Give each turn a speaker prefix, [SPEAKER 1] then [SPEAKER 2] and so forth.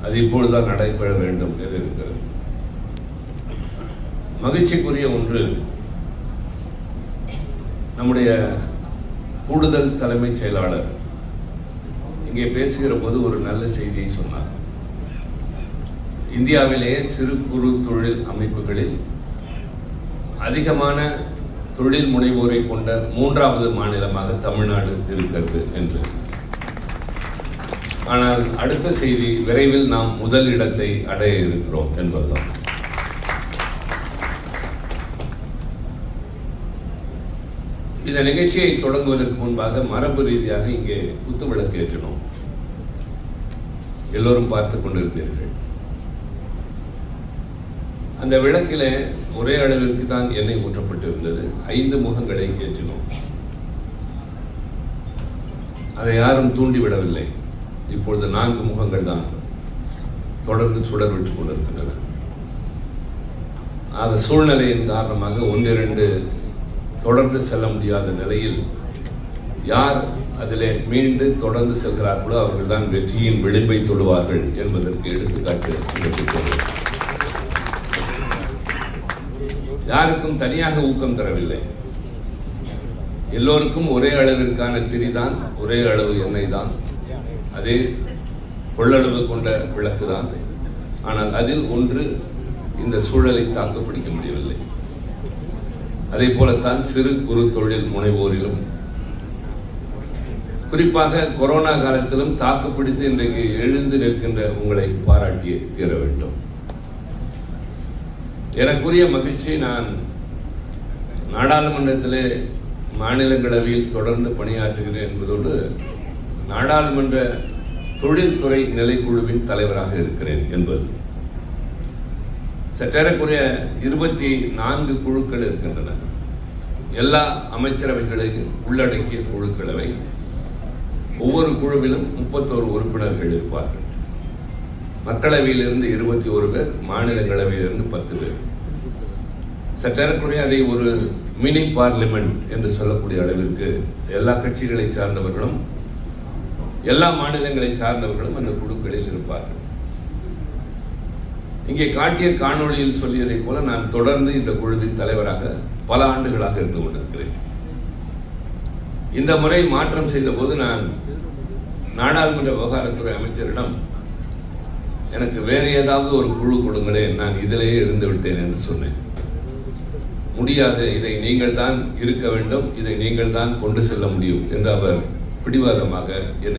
[SPEAKER 1] அது இப்பொழுதுதான் நடைபெற வேண்டும் என்று இருக்கிறது. மகிழ்ச்சிக்குரிய ஒன்று, நம்முடைய கூடுதல் தலைமைச் செயலாளர் இங்கே பேசுகிற போது ஒரு நல்ல செய்தியை சொன்னார். இந்தியாவிலேயே சிறு குறு தொழில் அமைப்புகளில் அதிகமான தொழில் முனைவோரை கொண்ட 3வது மாநிலமாக தமிழ்நாடு இருக்கிறது என்று. ஆனால் அடுத்த செய்தி, விரைவில் நாம் முதல் இடத்தை அடைய இருக்கிறோம் என்பதுதான். இந்த நிகழ்ச்சியை தொடங்குவதற்கு முன்பாக மரபு ரீதியாக இங்கே குத்துவிளக்கு ஏற்றினோம். எல்லோரும் பார்த்துக் கொண்டிருந்தீர்கள். அந்த விளக்கில ஒரே அளவிற்கு தான் எண்ணெய் ஊற்றப்பட்டிருந்தது. 5 முகங்களை ஏற்றினோம். அதை யாரும் தூண்டிவிடவில்லை. இப்பொழுது 4 முகங்கள் தான் தொடர்ந்து சுடர் விட்டுக் கொண்டிருக்கின்றன. ஆக சூழ்நிலையின் காரணமாக 1-2 தொடர்ந்து செல்ல முடியாத நிலையில் யார் அதிலே மீண்டு தொடர்ந்து செல்கிறார்களோ அவர்கள் தான் வெற்றியின் விளிம்பை தொடுவார்கள் என்பதற்கு எடுத்துக்காட்டு. யாருக்கும் தனியாக ஊக்கம் தரவில்லை. எல்லோருக்கும் ஒரே அளவிற்கான திரிதான், ஒரே அளவு எண்ணெய் தான், அதே கொள்ளளவு கொண்ட விளக்கு தான். ஆனால் அதில் ஒன்று இந்த சூழலை தாக்கு பிடிக்க முடியவில்லை. அதே போலத்தான் சிறு குறு தொழில் முனைவோரிலும், குறிப்பாக கொரோனா காலத்திலும் தாக்கு பிடித்து இன்றைக்கு எழுந்து நிற்கின்ற உங்களை பாராட்டி தீர வேண்டும். எனக்குரிய மகிழ்ச்சி, நான் நாடாளுமன்றத்திலே மாநிலங்களவையில் தொடர்ந்து பணியாற்றுகிறேன் என்பதோடு நாடாளுமன்ற தொழில்துறை நிலைக்குழுவின் தலைவராக இருக்கிறேன் என்பது. சற்றேறக்குறைய 24 குழுக்கள் இருக்கின்றன. எல்லா அமைச்சரவைகளையும் உள்ளடக்கிய குழுக்களவை. ஒவ்வொரு குழுவிலும் 31 உறுப்பினர்கள் இருப்பார்கள். மக்களவையிலிருந்து 21 பேர், மாநிலங்களவையிலிருந்து 10 பேர். சற்றேறக்குறைய அதை ஒரு மினி பார்லிமெண்ட் என்று சொல்லக்கூடிய அளவிற்கு எல்லா கட்சிகளை சார்ந்தவர்களும் எல்லா மாநிலங்களை சார்ந்தவர்களும் அந்த குழுக்களில் இருப்பார்கள். இங்கே காட்டிய காணொளியில் சொல்லியதைப் போல நான் தொடர்ந்து இந்த குழுவின் தலைவராக பல ஆண்டுகளாக இருந்து கொண்டிருக்கிறேன். இந்த முறை மாற்றம் செய்த போது நான் நாடாளுமன்ற விவகாரத்துறை அமைச்சரிடம், எனக்கு வேறு ஏதாவது ஒரு குழு கொடுங்களேன், நான் இதிலேயே இருந்து விட்டேன் என்று சொன்னேன். முடியாது, இதை நீங்கள் தான் இருக்க வேண்டும், இதை நீங்கள் தான் கொண்டு செல்ல முடியும் என்று அவர் பிடிவாதமாக